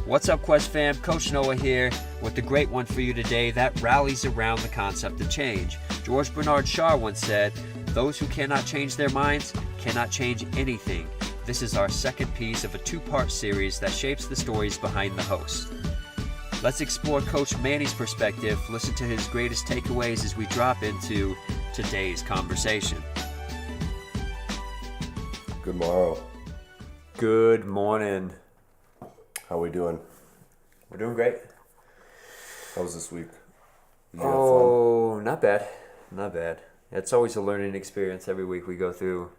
What's up, Quest fam? Coach Noah here with the great one for you today that rallies around the concept of change. George Bernard Shaw once said, "Those who cannot change their minds cannot change anything." This is our second piece of a two-part series that shapes the stories behind the host. Let's explore Coach Manny's perspective, listen to his greatest takeaways as we drop into today's conversation. Good morrow. Good morning. How we doing? We're doing great. How was this week? Did you Oh, not bad. Not bad. It's always a learning experience. Every week we go through,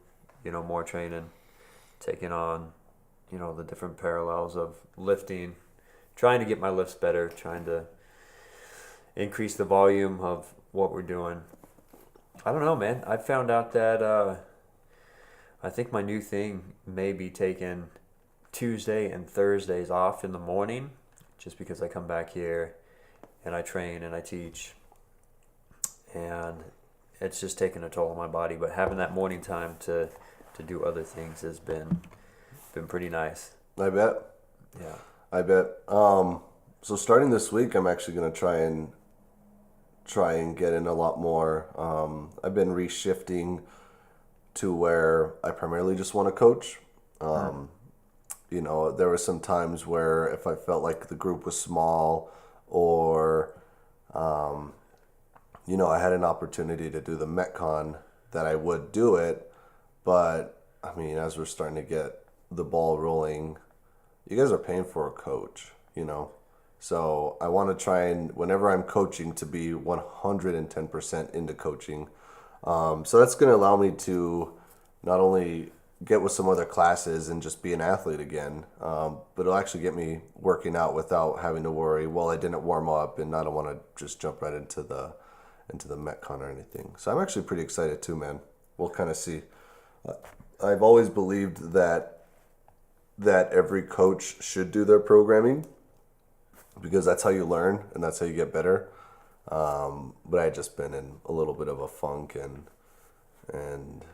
more training, taking on, the different parallels of lifting, trying to get my lifts better, trying to increase the volume of what we're doing. I don't know, man. I found out that I think my new thing may be taking Tuesday and Thursdays off in the morning, just because I come back here and I train and I teach, and it's just taking a toll on my body. But having that morning time to do other things has been pretty nice. I bet. Yeah. I bet. So starting this week, I'm actually going to try and get in a lot more. I've been reshifting to where I primarily just want to coach. There were some times where if I felt like the group was small or, I had an opportunity to do the Metcon, that I would do it. But, as we're starting to get the ball rolling, you guys are paying for a coach, So I want to try and, whenever I'm coaching, to be 110% into coaching. So that's going to allow me to not only get with some other classes and just be an athlete again, but it'll actually get me working out without having to worry, well, I didn't warm up and I don't want to just jump right into the Metcon or anything. So I'm actually pretty excited too, man. We'll kind of see. I've always believed that every coach should do their programming, because that's how you learn and that's how you get better. But I just been in a little bit of a funk and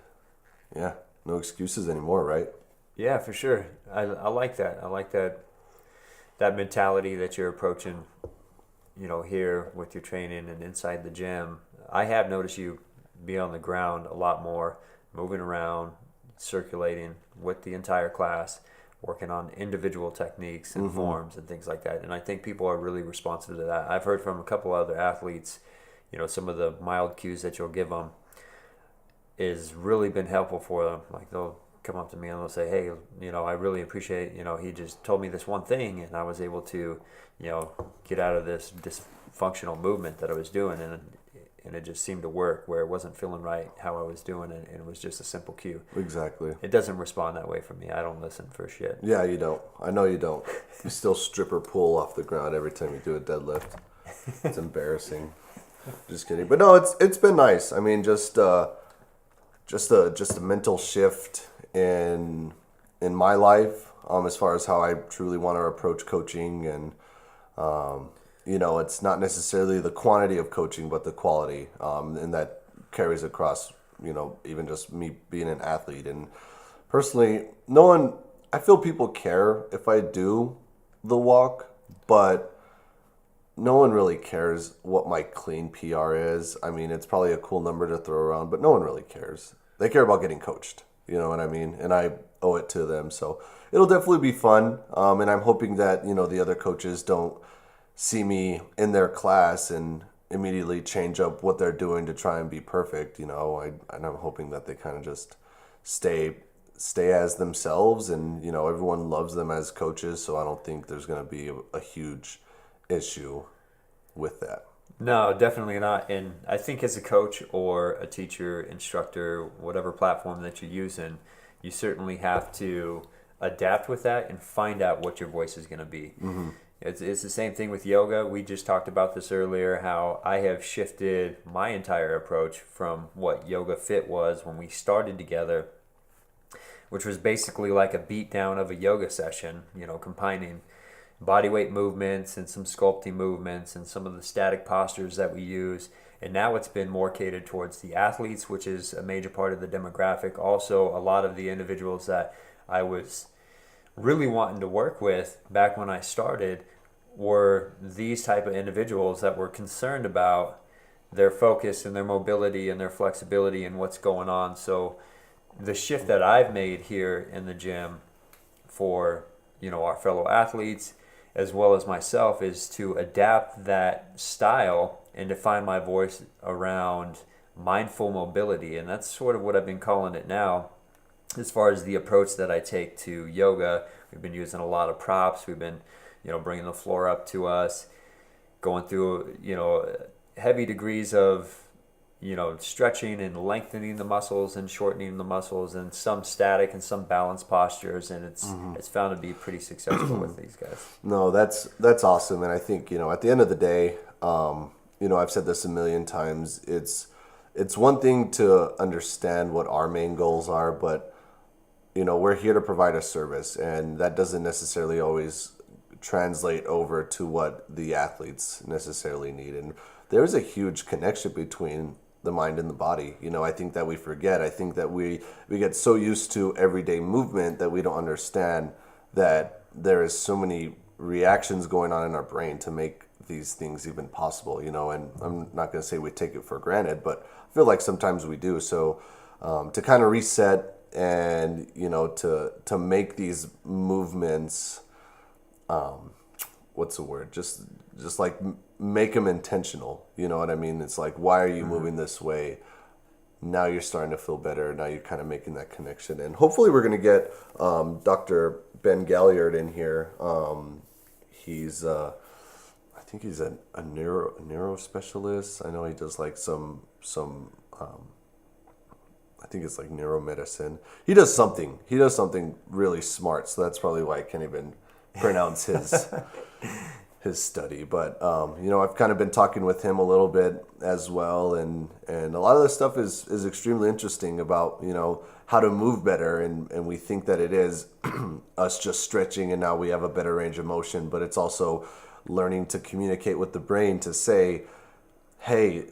yeah, no excuses anymore, right? Yeah, for sure. I like that. I like that mentality that you're approaching, here with your training and inside the gym. I have noticed you be on the ground a lot more, moving around, circulating with the entire class, working on individual techniques and forms and things like that. And I think people are really responsive to that. I've heard from a couple other athletes, some of the mild cues that you'll give them is really been helpful for them. Like, they'll come up to me and they'll say, "Hey, I really appreciate, he just told me this one thing and I was able to, get out of this dysfunctional movement that I was doing, and it just seemed to work, where it wasn't feeling right how I was doing it, and it was just a simple cue." Exactly. It doesn't respond that way for me. I don't listen for shit. Yeah, you don't. I know you don't. You still stripper pull off the ground every time you do a deadlift. It's embarrassing. Just kidding. But no, it's been nice. Just a mental shift in my life, as far as how I truly want to approach coaching, and it's not necessarily the quantity of coaching, but the quality, and that carries across, even just me being an athlete. And personally, I feel people care if I do the walk, but no one really cares what my clean PR is. It's probably a cool number to throw around, but no one really cares. They care about getting coached, you know what I mean? And I owe it to them. So it'll definitely be fun. And I'm hoping that, the other coaches don't see me in their class and immediately change up what they're doing to try and be perfect, and I'm hoping that they kind of just stay as themselves, and, everyone loves them as coaches. So I don't think there's going to be a huge issue with that. No, definitely not. And I think as a coach or a teacher, instructor, whatever platform that you're using, you certainly have to adapt with that and find out what your voice is going to be. Mm-hmm. It's the same thing with yoga. We just talked about this earlier, how I have shifted my entire approach from what Yoga Fit was when we started together, which was basically like a beat down of a yoga session, combining bodyweight movements and some sculpting movements and some of the static postures that we use. And now it's been more catered towards the athletes, which is a major part of the demographic. Also, a lot of the individuals that I was really wanting to work with back when I started were these type of individuals that were concerned about their focus and their mobility and their flexibility and what's going on. So the shift that I've made here in the gym for, our fellow athletes as well as myself is to adapt that style and to find my voice around mindful mobility. And that's sort of what I've been calling it now. As far as the approach that I take to yoga, we've been using a lot of props. We've been, bringing the floor up to us, going through, heavy degrees of, stretching and lengthening the muscles and shortening the muscles, and some static and some balanced postures. And it's found to be pretty successful with these guys. No, that's awesome. And I think, at the end of the day, I've said this a million times. It's one thing to understand what our main goals are, but we're here to provide a service, and that doesn't necessarily always translate over to what the athletes necessarily need. And there's a huge connection between the mind and the body. I think that we forget. I think that we get so used to everyday movement that we don't understand that there is so many reactions going on in our brain to make these things even possible, and I'm not going to say we take it for granted, but I feel like sometimes we do. So to kind of reset and to make these movements, what's the word, just like make them intentional, you know what I mean? It's like, why are you moving this way? Now you're starting to feel better. Now you're kind of making that connection, and hopefully we're going to get Dr. Ben Galliard in here. He's I think he's a neuro specialist. I know he does like some I think it's like neuromedicine. He does something really smart. So that's probably why I can't even pronounce his study. But I've kind of been talking with him a little bit as well, and a lot of this stuff is extremely interesting about how to move better, and we think that it is us just stretching and now we have a better range of motion, but it's also learning to communicate with the brain to say, hey,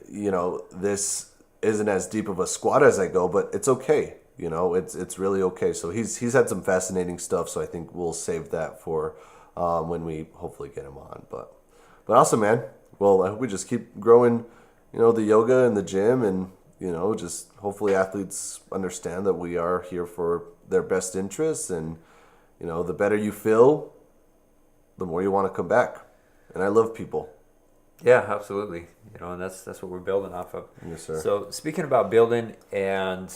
this isn't as deep of a squat as I go, but it's okay. It's really okay. So he's had some fascinating stuff. So I think we'll save that for when we hopefully get him on. But awesome, man. Well, I hope we just keep growing, the yoga and the gym, and just hopefully athletes understand that we are here for their best interests, and the better you feel, the more you want to come back. And I love people. Yeah, absolutely. And that's what we're building off of. Yes, sir. So speaking about building and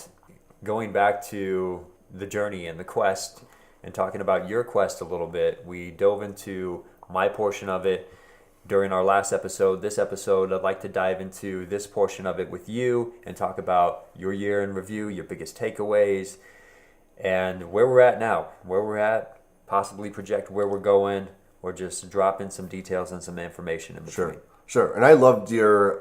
going back to the journey and the quest and talking about your quest a little bit, we dove into my portion of it during our last episode. This episode, I'd like to dive into this portion of it with you and talk about your year in review, your biggest takeaways, and where we're at now, possibly project where we're going, or just drop in some details and some information in between. Sure. And I loved your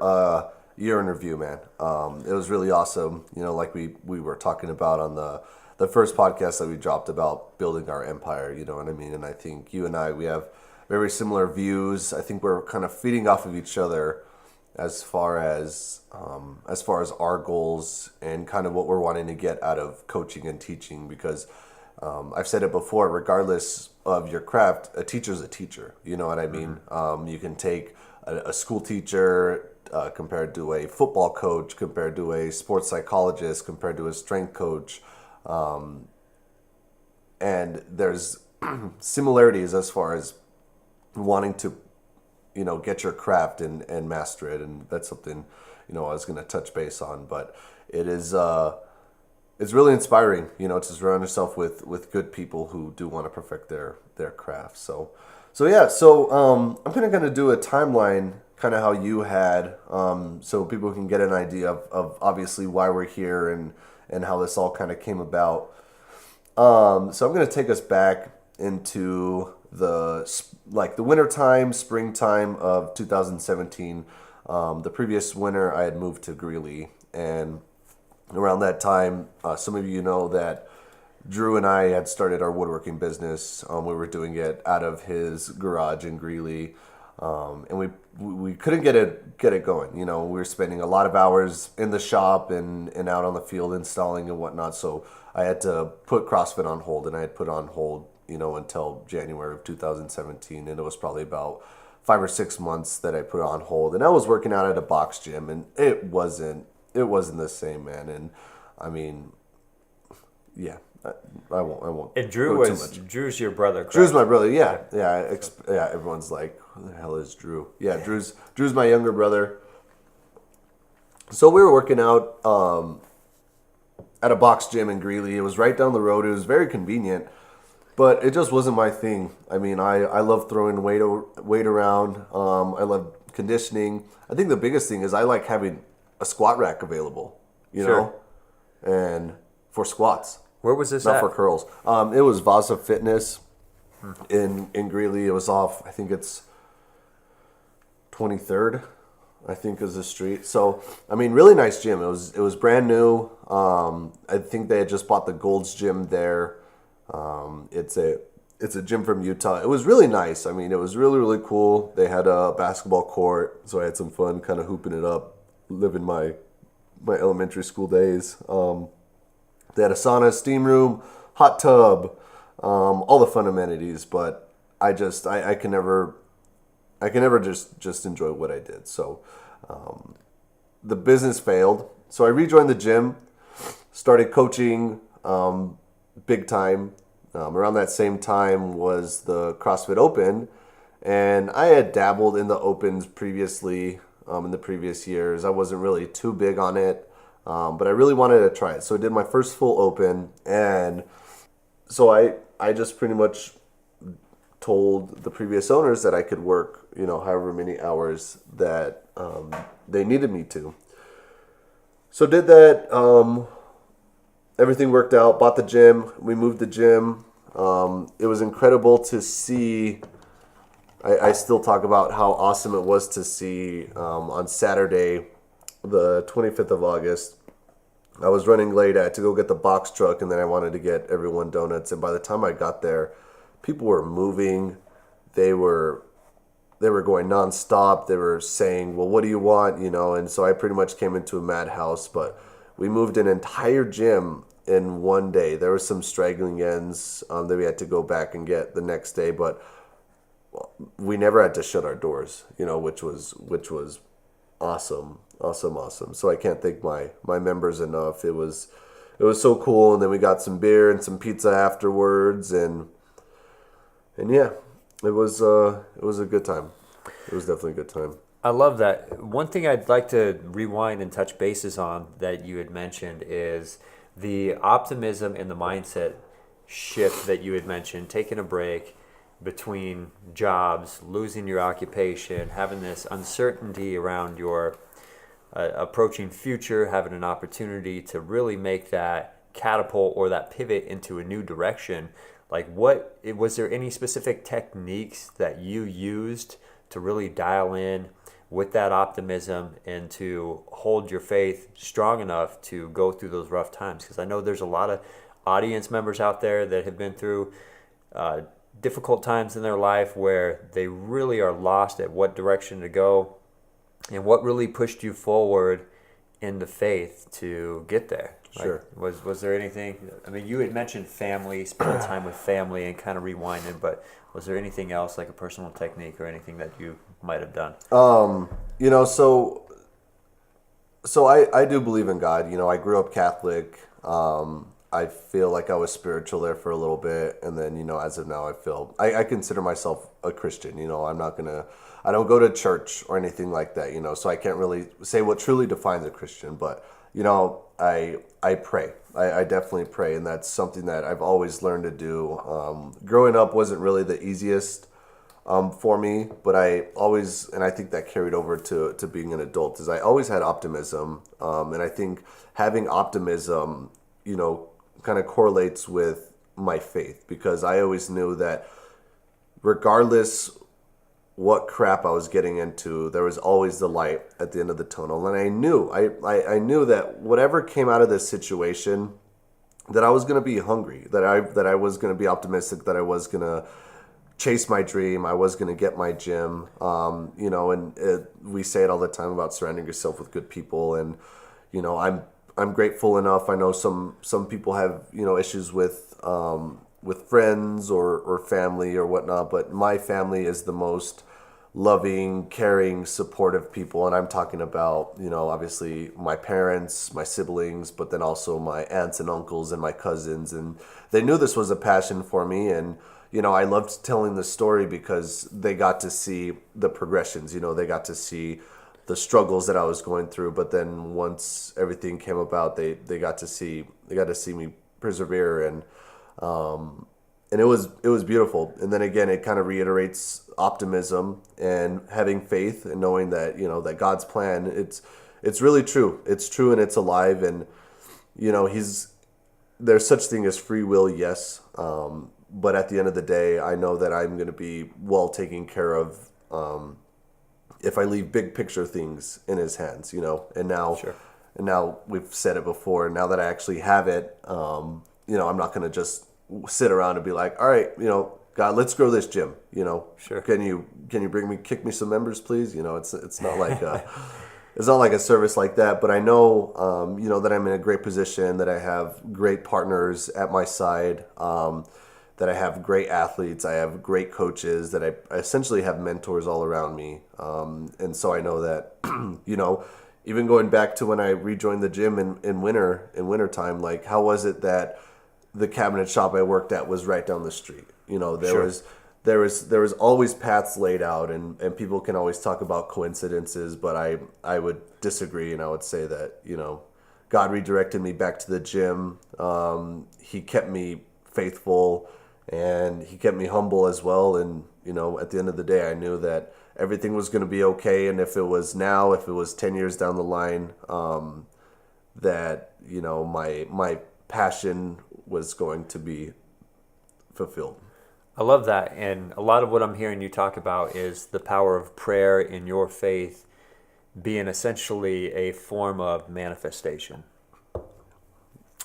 year in review, man. It was really awesome. Like we were talking about on the first podcast that we dropped about building our empire, you know what I mean? And I think you and I, we have very similar views. I think we're kind of feeding off of each other as far as our goals and kind of what we're wanting to get out of coaching and teaching, because I've said it before, regardless of your craft, a teacher's a teacher. You know what I mean? Mm-hmm. You can take a school teacher compared to a football coach, compared to a sports psychologist, compared to a strength coach. And there's similarities as far as wanting to, get your craft and master it. And that's something, I was going to touch base on, but it is, it's really inspiring, to surround yourself with good people who do want to perfect their craft. So I'm kind of going to do a timeline, kind of how you had, so people can get an idea of obviously why we're here and how this all kind of came about. So I'm going to take us back into the wintertime, springtime of 2017. The previous winter I had moved to Greeley, and around that time, some of you know that Drew and I had started our woodworking business. We were doing it out of his garage in Greeley, and we couldn't get it going. We were spending a lot of hours in the shop and out on the field installing and whatnot. So I had to put CrossFit on hold, and I had put on hold until January of 2017, and it was probably about 5 or 6 months that I put it on hold. And I was working out at a box gym, and it wasn't the same, man. And I mean, yeah, I won't And go too much. Drew's your brother, correct? Drew's my brother. Yeah, yeah. Everyone's like, "Who the hell is Drew?" Yeah, Drew's my younger brother. So we were working out at a box gym in Greeley. It was right down the road. It was very convenient, but it just wasn't my thing. I mean, I love throwing weight around. I love conditioning. I think the biggest thing is I like having a squat rack available, Sure. and for squats, Where was this not at? for curls. It was Vasa Fitness in Greeley. It was off, I think it's 23rd, I think is the street. So, I mean, really nice gym. It was brand new. I think they had just bought the Gold's Gym there. It's a gym from Utah. It was really nice. I mean, it was really, really cool. They had a basketball court, so I had some fun kind of hooping it up, living my elementary school days. They had a sauna, steam room, hot tub, all the fun amenities. But I can never just enjoy what I did. So the business failed. So I rejoined the gym, started coaching big time. Around that same time was the CrossFit Open, and I had dabbled in the Opens previously in the previous years. I wasn't really too big on it, but I really wanted to try it. So I did my first full Open, and so I just pretty much told the previous owners that I could work, however many hours that they needed me to. So did that. Everything worked out. Bought the gym. We moved the gym. It was incredible to see. I still talk about how awesome it was to see on Saturday, the 25th of August. I was running late. I had to go get the box truck, and then I wanted to get everyone donuts. And by the time I got there, people were moving. They were going nonstop. They were saying, "Well, what do you want?" And so I pretty much came into a madhouse. But we moved an entire gym in one day. There were some straggling ends that we had to go back and get the next day, but we never had to shut our doors, which was awesome. So I can't thank my members enough. It was so cool. And then we got some beer and some pizza afterwards, and yeah, it was a good time. It was definitely a good time. I love that. One thing I'd like to rewind and touch bases on that you had mentioned is the optimism and the mindset shift that you had mentioned, taking a break between jobs, losing your occupation, having this uncertainty around your approaching future, having an opportunity to really make that catapult or that pivot into a new direction. Like, was there any specific techniques that you used to really dial in with that optimism and to hold your faith strong enough to go through those rough times? Because I know there's a lot of audience members out there that have been through difficult times in their life where they really are lost at what direction to go. And what really pushed you forward in the faith to get there? Sure. Was there anything? I mean, you had mentioned family, spending time with family, and kind of rewinding. But was there anything else, like a personal technique or anything that you might have done? So I do believe in God. I grew up Catholic. I feel like I was spiritual there for a little bit, and then as of now, I consider myself a Christian. I don't go to church or anything like that. So I can't really say what truly defines a Christian, but I pray. I definitely pray, and that's something that I've always learned to do. Growing up wasn't really the easiest for me, but I always, and I think that carried over to being an adult, is I always had optimism, and I think having optimism, kind of correlates with my faith, because I always knew that regardless what crap I was getting into, there was always the light at the end of the tunnel. And I knew that whatever came out of this situation, that I was going to be hungry, that I was going to be optimistic, that I was going to chase my dream, I was going to get my gym. We say it all the time about surrounding yourself with good people, and I'm grateful enough. I know some people have issues with with friends or family or whatnot, but my family is the most loving, caring, supportive people. And I'm talking about, obviously my parents, my siblings, but then also my aunts and uncles and my cousins. And they knew this was a passion for me. And, I loved telling the story because they got to see the progressions, they got to see the struggles that I was going through. But then once everything came about, they got to see me persevere, and it was beautiful. And then again, it kind of reiterates optimism and having faith and knowing that that God's plan, it's really true. It's true and it's alive. And he's there's such thing as free will, yes. But at the end of the day, I know that I'm going to be well taken care of if I leave big picture things in His hands. And now. Sure. And now we've said it before. Now that I actually have it, I'm not going to just sit around and be like, all right, God, let's grow this gym. Sure. Can you kick me some members, please? It's not like it's not like a service like that. But I know, that I'm in a great position, that I have great partners at my side, that I have great athletes, I have great coaches, that I essentially have mentors all around me, and so I know that, even going back to when I rejoined the gym in winter time, like how was it that the cabinet shop I worked at was right down the street? Sure. There was always paths laid out, and people can always talk about coincidences, but I would disagree, and I would say that, God redirected me back to the gym. He kept me faithful, and He kept me humble as well. And, at the end of the day, I knew that everything was going to be okay. And if it was 10 years down the line, that, my passion was going to be fulfilled. I love that. And a lot of what I'm hearing you talk about is the power of prayer in your faith being essentially a form of manifestation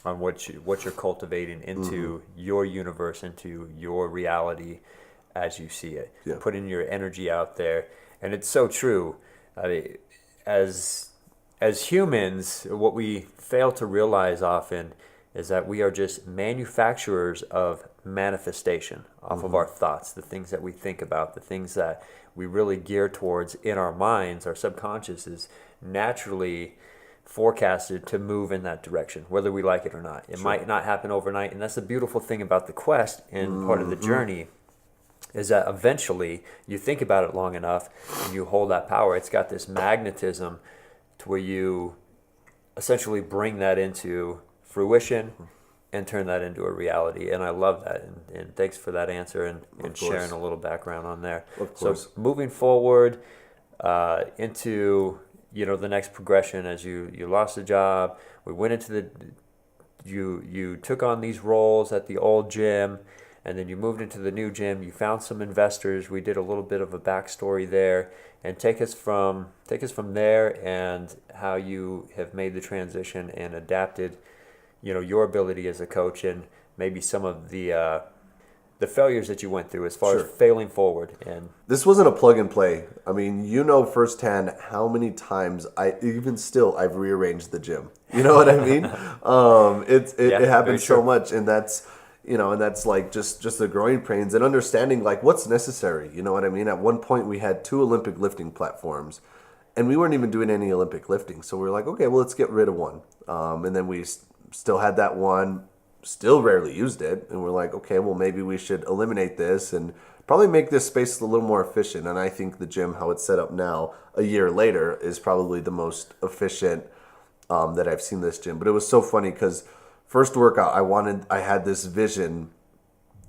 on what you're cultivating into your universe, into your reality as you see it. Yeah. Putting your energy out there. And it's so true. I mean, as humans, what we fail to realize often is that we are just manufacturers of manifestation off of our thoughts, the things that we think about, the things that we really gear towards in our minds. Our subconscious is naturally forecasted to move in that direction, whether we like it or not. It might not happen overnight, and that's the beautiful thing about the quest and part of the journey, is that eventually you think about it long enough and you hold that power. It's got this magnetism to where you essentially bring that into fruition and turn that into a reality. And I love that. And thanks for that answer and sharing a little background on there. Of course. So moving forward into the next progression, as you lost a job, we went into you took on these roles at the old gym, and then you moved into the new gym. You found some investors. We did a little bit of a backstory there, and take us from there and how you have made the transition and adapted, your ability as a coach, and maybe some of the failures that you went through as far as failing forward. And this wasn't a plug and play. I mean, firsthand how many times I've rearranged the gym. You know what I mean? It happens so much, and that's like just the growing pains and understanding like what's necessary. You know what I mean? At one point we had 2 Olympic lifting platforms, and we weren't even doing any Olympic lifting. So we were like, okay, well, let's get rid of one. And then we still had that one, still rarely used it, and we're like, okay, well, maybe we should eliminate this and probably make this space a little more efficient. And I think the gym, how it's set up now, a year later, is probably the most efficient that I've seen this gym. But it was so funny because first workout, I had this vision.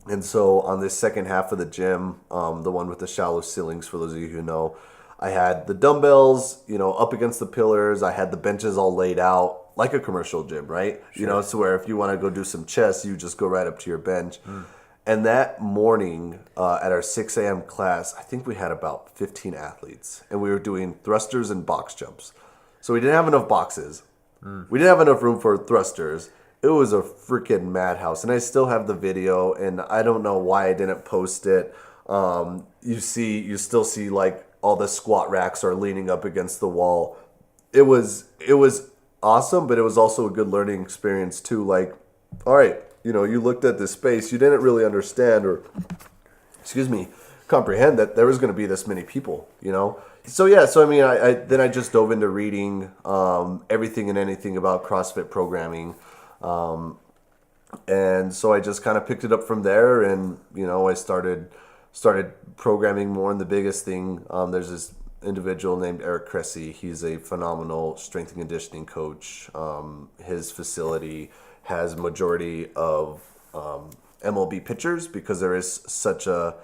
And so on this second half of the gym, the one with the shallow ceilings, for those of you who know, I had the dumbbells, up against the pillars. I had the benches all laid out like a commercial gym, right? Sure. So where if you want to go do some chest, you just go right up to your bench. And that morning at our 6 a.m. class, I think we had about 15 athletes, and we were doing thrusters and box jumps. So we didn't have enough boxes. We didn't have enough room for thrusters. It was a freaking madhouse, and I still have the video, and I don't know why I didn't post it. You still see like all the squat racks are leaning up against the wall. It was awesome, but it was also a good learning experience too. Like, all right, you looked at this space, you didn't really understand or, comprehend that there was going to be this many people. So yeah, so I mean, I just dove into reading everything and anything about CrossFit programming. And so I just kind of picked it up from there, and I started programming more. And the biggest thing, there's this individual named Eric Cressy. He's a phenomenal strength and conditioning coach. His facility has majority of MLB pitchers because there is such a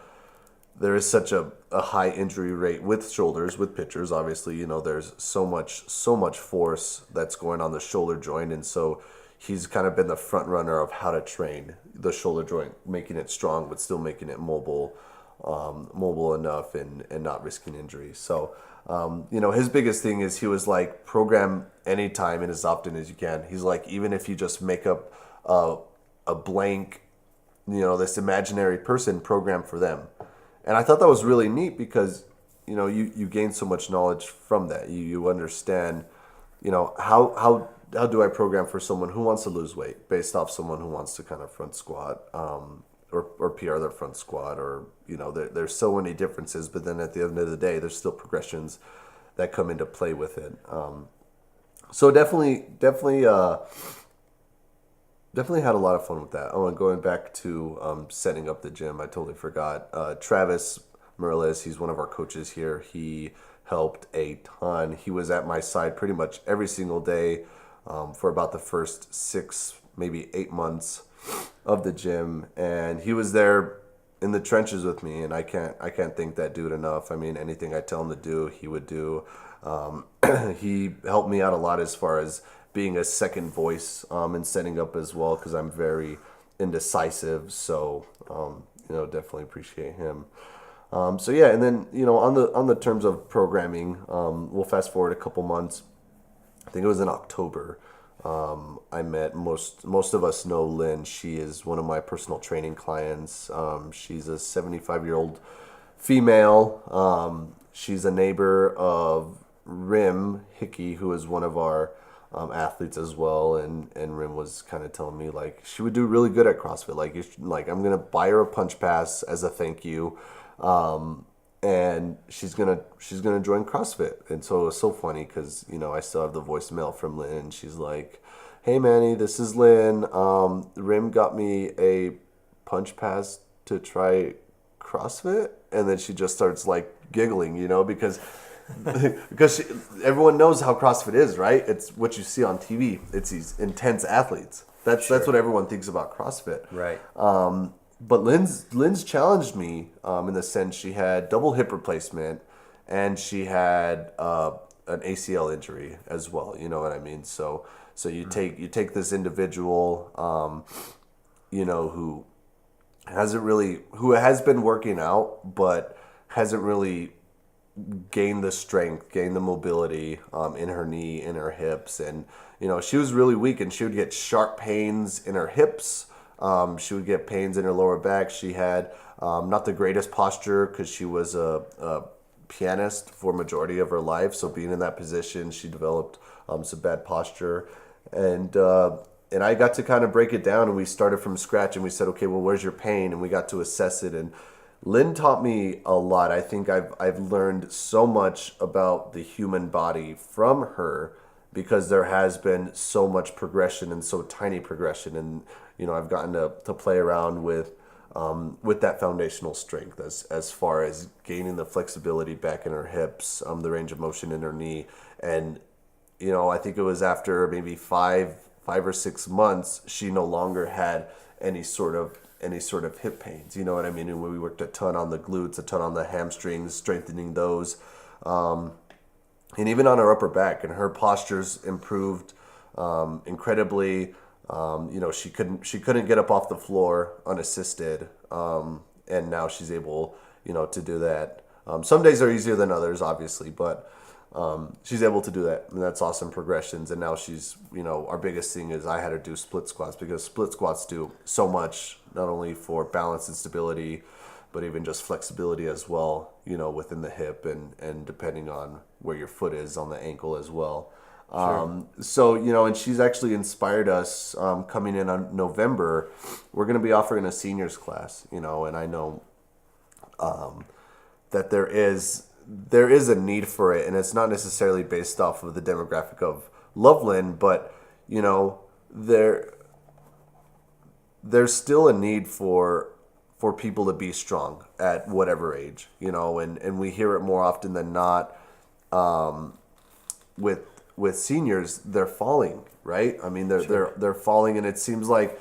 high injury rate with shoulders, with pitchers. Obviously, there's so much force that's going on the shoulder joint, and so he's kind of been the front runner of how to train the shoulder joint, making it strong but still making it mobile enough and not risking injury. So, his biggest thing is he was like, program anytime and as often as you can. He's like, even if you just make up a blank, this imaginary person, program for them. And I thought that was really neat because, you gain so much knowledge from that. You understand, how do I program for someone who wants to lose weight based off someone who wants to kind of front squat, or PR their front squat, or, there's so many differences, but then at the end of the day, there's still progressions that come into play with it. So definitely had a lot of fun with that. Oh, and going back to setting up the gym, I totally forgot. Travis Morales, he's one of our coaches here. He helped a ton. He was at my side pretty much every single day for about the first 6, maybe 8 months of the gym, and he was there in the trenches with me. And I can't thank that dude enough. I mean, anything I tell him to do, he would do. He helped me out a lot as far as being a second voice and setting up as well, because I'm very indecisive. So definitely appreciate him. So yeah, and then on the terms of programming, we'll fast forward a couple months. I think it was in October. I met most of us know Lynn. She is one of my personal training clients. She's a 75-year-old female. She's a neighbor of Rim Hickey, who is one of our athletes as well, and Rim was kind of telling me like she would do really good at CrossFit. Like I'm gonna buy her a punch pass as a thank you, and she's gonna join CrossFit. And so it was so funny because I still have the voicemail from Lynn, and she's like, "Hey Manny, this is Lynn. Rim got me a punch pass to try CrossFit," and then she just starts like giggling, because. Because everyone knows how CrossFit is, right? It's what you see on TV. It's these intense athletes. That's what everyone thinks about CrossFit. Right. But Lynn's challenged me in the sense she had double hip replacement and she had an ACL injury as well. You know what I mean? So you take this individual, who has been working out but hasn't really gain the strength, gain the mobility in her knee, in her hips. And, she was really weak, and she would get sharp pains in her hips. She would get pains in her lower back. She had not the greatest posture because she was a pianist for majority of her life. So being in that position, she developed some bad posture. And I got to kind of break it down, and we started from scratch, and we said, okay, well, where's your pain? And we got to assess it. And Lynn taught me a lot. I think I've learned so much about the human body from her because there has been so much progression and so tiny progression. And, I've gotten to play around with that foundational strength as far as gaining the flexibility back in her hips, the range of motion in her knee. And, I think it was after maybe 5 or 6 months, she no longer had any sort of hip pains, you know what I mean? And we worked a ton on the glutes, a ton on the hamstrings, strengthening those, and even on her upper back. And her postures improved incredibly. She couldn't get up off the floor unassisted, and now she's able, to do that. Some days are easier than others, obviously, but she's able to do that, and that's awesome progressions. And now she's, our biggest thing is I had her do split squats because split squats do so much, not only for balance and stability, but even just flexibility as well, within the hip and depending on where your foot is on the ankle as well. Sure. So, and she's actually inspired us coming in on November. We're going to be offering a seniors class, and I know that there is a need for it, and it's not necessarily based off of the demographic of Loveland, but there there's still a need for people to be strong at whatever age, and we hear it more often than not with seniors. They're falling, right? I mean, they're falling, and it seems like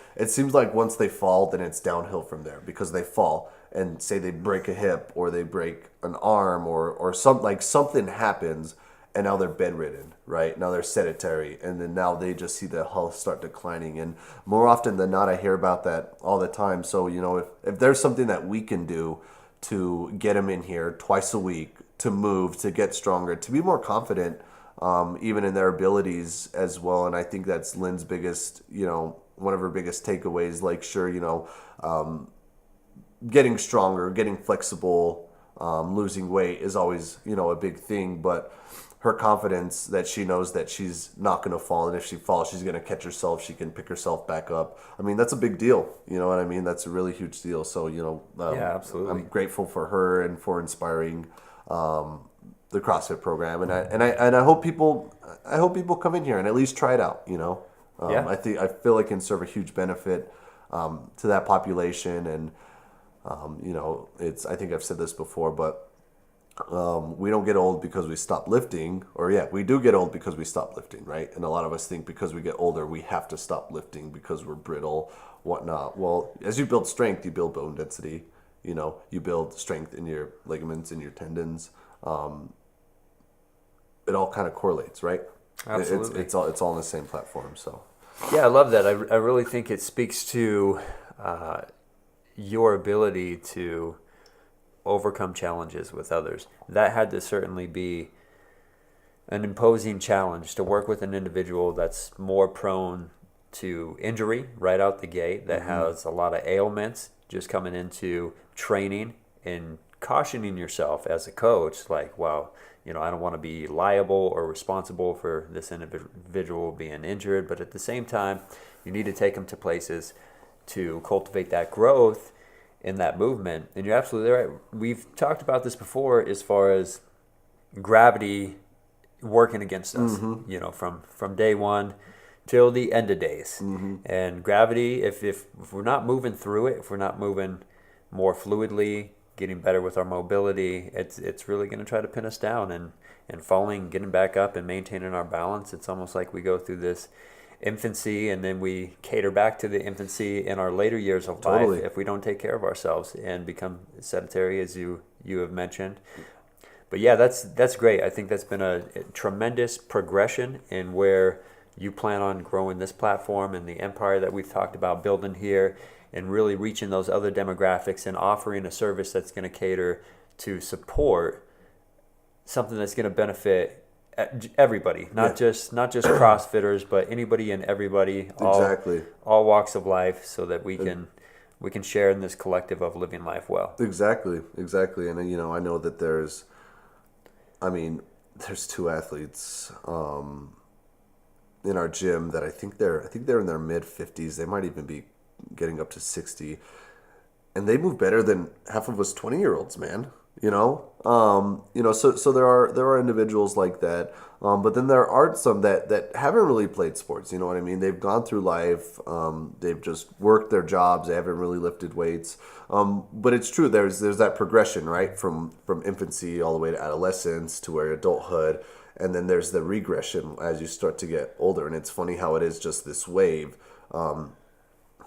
once they fall, then it's downhill from there, because they fall and say they break a hip or they break an arm, or something happens, and now they're bedridden, right? Now they're sedentary, and then now they just see the health start declining. And more often than not, I hear about that all the time. So, if there's something that we can do to get them in here twice a week, to move, to get stronger, to be more confident, even in their abilities as well. And I think that's Lynn's biggest, one of her biggest takeaways. Like, sure, getting stronger, getting flexible, losing weight is always, a big thing, but her confidence that she knows that she's not going to fall, and if she falls, she's going to catch herself, she can pick herself back up. I mean, that's a big deal. You know what I mean? That's a really huge deal. So, Yeah, absolutely. I'm grateful for her and for inspiring the CrossFit program, and I hope people come in here and at least try it out. Yeah. I feel it can serve a huge benefit to that population. And I think I've said this before, but we don't get old because we stop lifting, or we do get old because we stop lifting, right? And a lot of us think because we get older, we have to stop lifting because we're brittle, whatnot. Well, as you build strength, you build bone density. You build strength in your ligaments, in your tendons. It all kind of correlates, right? Absolutely. It's all on the same platform. So Yeah, I love that. I really think it speaks to your ability to overcome challenges with others. That had to certainly be an imposing challenge, to work with an individual that's more prone to injury right out the gate, that has a lot of ailments, just coming into training and cautioning yourself as a coach, like, wow, I don't want to be liable or responsible for this individual being injured, but at the same time, you need to take them to places to cultivate that growth in that movement. And you're absolutely right. We've talked about this before, as far as gravity working against us, from day one till the end of days. And gravity, if we're not moving through it, if we're not moving more fluidly, getting better with our mobility, it's really going to try to pin us down. And falling, getting back up and maintaining our balance, it's almost like we go through this infancy, and then we cater back to the infancy in our later years of life if we don't take care of ourselves and become sedentary, as you have mentioned. But yeah, that's great. I think that's been a tremendous progression in where you plan on growing this platform and the empire that we've talked about building here, and really reaching those other demographics and offering a service that's going to cater to support something that's going to benefit everybody, not just CrossFitters, but anybody and everybody, all walks of life, so that we can share in this collective of living life well. Exactly. And I know that there's two athletes in our gym that I think they're in their mid 50s. They might even be getting up to 60, and they move better than half of us 20-year-olds, man. So there are individuals like that, but then there are some that haven't really played sports. You know what I mean? They've gone through life, they've just worked their jobs, they haven't really lifted weights. But it's true, there's that progression, right, from infancy all the way to adolescence to where adulthood, and then there's the regression as you start to get older. And it's funny how it is just this wave,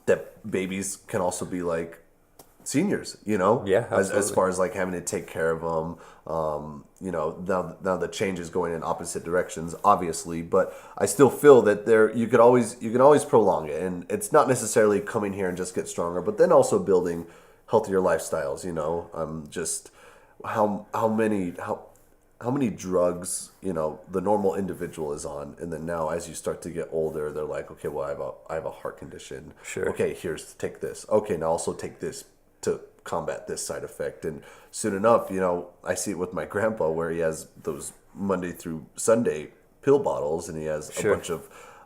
that babies can also be like seniors, Yeah, as far as like having to take care of them. Now the change is going in opposite directions, obviously, but I still feel that you can always prolong it, and it's not necessarily coming here and just get stronger, but then also building healthier lifestyles. Just how many drugs the normal individual is on, and then now as you start to get older, they're like, okay, well, I have a heart condition. Sure. Okay, take this. Okay, now also take this to combat this side effect. And soon enough, I see it with my grandpa, where he has those Monday through Sunday pill bottles, and he has Sure.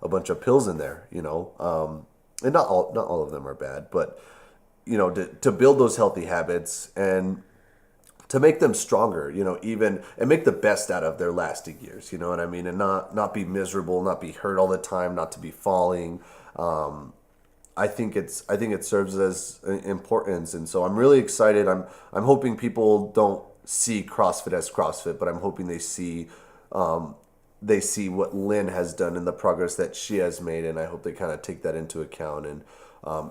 a bunch of pills in there, and not all of them are bad, but to build those healthy habits and to make them stronger, even and make the best out of their lasting years, you know what I mean, and not be miserable, not be hurt all the time, not to be falling. I think it serves as importance, and so I'm really excited. I'm hoping people don't see CrossFit as CrossFit, but I'm hoping they see what Lynn has done and the progress that she has made, and I hope they kind of take that into account. And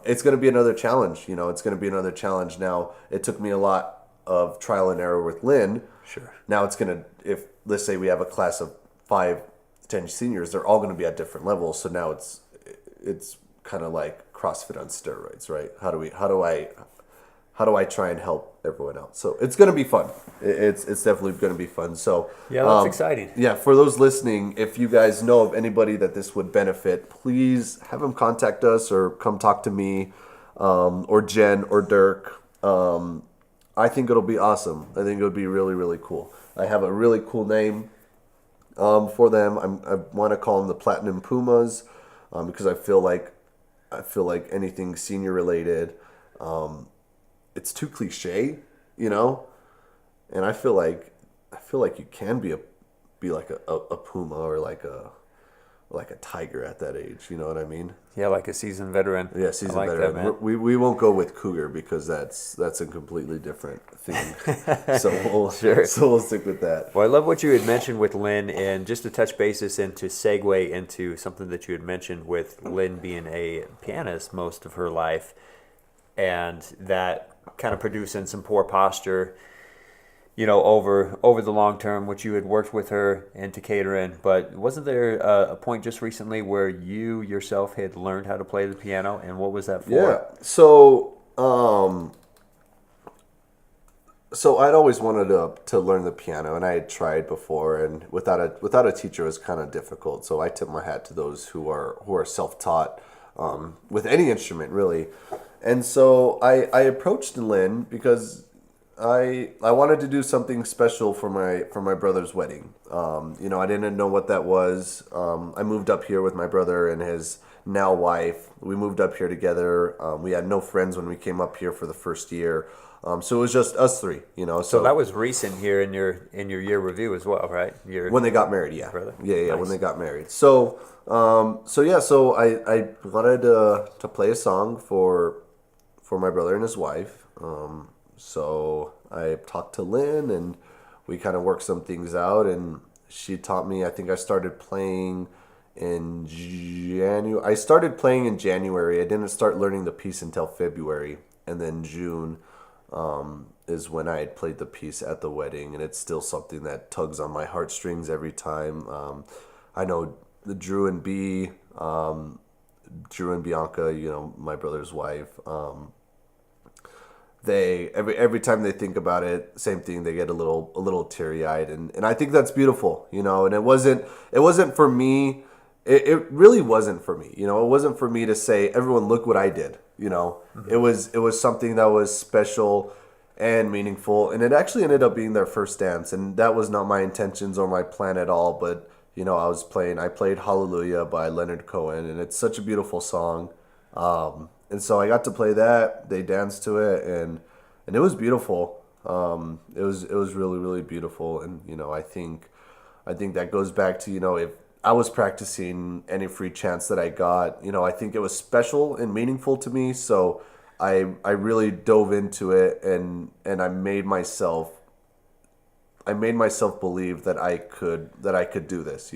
it's going to be another challenge. It's going to be another challenge. Now, it took me a lot of trial and error with Lynn. Sure. Now it's going to, if let's say we have a class of 5-10 seniors, they're all going to be at different levels. So now it's kind of like CrossFit on steroids, right? How do I try and help everyone out? So it's going to be fun. It's definitely going to be fun. So Yeah, that's exciting. Yeah, for those listening, if you guys know of anybody that this would benefit, please have them contact us or come talk to me, or Jen or Dirk. I think it'll be awesome. I think it would be really, really cool. I have a really cool name for them. I want to call them the Platinum Pumas, because I feel like anything senior related, it's too cliche, and I feel like you can be like a puma or like a tiger at that age. You know what I mean? Yeah, like a seasoned veteran. Yeah, seasoned I like veteran. that, man. We won't go with cougar because that's a completely different thing. So we'll stick with that. Well, I love what you had mentioned with Lynn, and just to touch basis and to segue into something that you had mentioned with Lynn being a pianist most of her life, and that kind of producing some poor posture, over the long term, which you had worked with her into catering. But wasn't there a point just recently where you yourself had learned how to play the piano, and what was that for? Yeah. So I'd always wanted to learn the piano, and I had tried before, and without a teacher it was kind of difficult. So I tip my hat to those who are self-taught with any instrument really. And so I approached Lynn because I wanted to do something special for my brother's wedding. I didn't know what that was. I moved up here with my brother and his now wife. We moved up here together. We had no friends when we came up here for the first year. So it was just us three, So that was recent here in your year review as well, right? When they got married, yeah. Brother? Yeah, Nice. when they got married. So I wanted to play a song for my brother and his wife. So I talked to Lynn, and we kind of worked some things out, and she taught me. I think I started playing in January. I started playing in January. I didn't start learning the piece until February, and then June is when I had played the piece at the wedding, and it's still something that tugs on my heartstrings every time. I know the Drew and Bianca, my brother's wife. They every time they think about it, same thing. They get a little teary eyed, and I think that's beautiful, And it wasn't for me. It really wasn't for me, It wasn't for me to say, everyone, look what I did, Mm-hmm. It was something that was special and meaningful, and it actually ended up being their first dance, and that was not my intentions or my plan at all. But I played Hallelujah by Leonard Cohen, and it's such a beautiful song. And so I got to play that. They danced to it, and it was beautiful. It was really, really beautiful. And I think that goes back to if I was practicing any free chance that I got, I think it was special and meaningful to me. So I really dove into it, and I made myself believe that I could do this.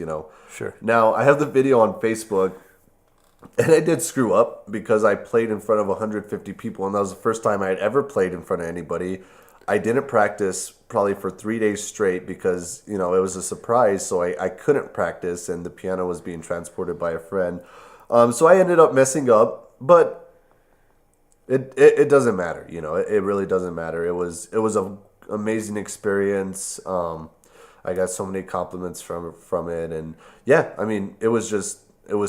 Sure. Now I have the video on Facebook. And I did screw up because I played in front of 150 people, and that was the first time I had ever played in front of anybody. I didn't practice probably for 3 days straight because, it was a surprise, so I couldn't practice, and the piano was being transported by a friend. So I ended up messing up, but it doesn't matter, it really doesn't matter. It was an amazing experience. I got so many compliments from it, and yeah, I mean, it was